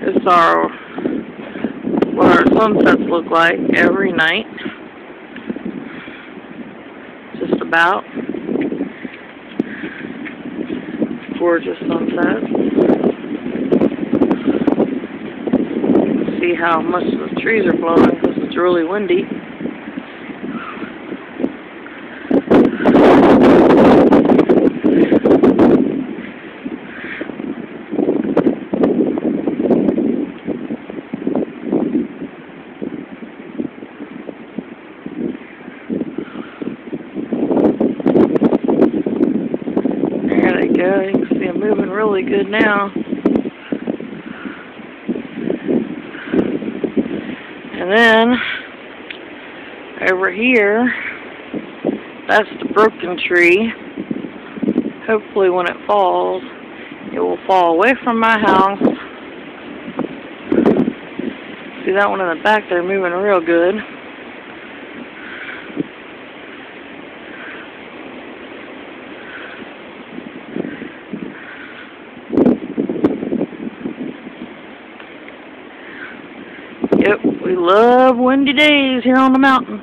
It's what our sunsets look like every night. Just about. Gorgeous sunset. See how much the trees are blowing because it's really windy. There they go. You can see them moving really good now. And then, over here, that's the broken tree. Hopefully when it falls, it will fall away from my house. See that one in the back there moving real good. Yep, we love windy days here on the mountain.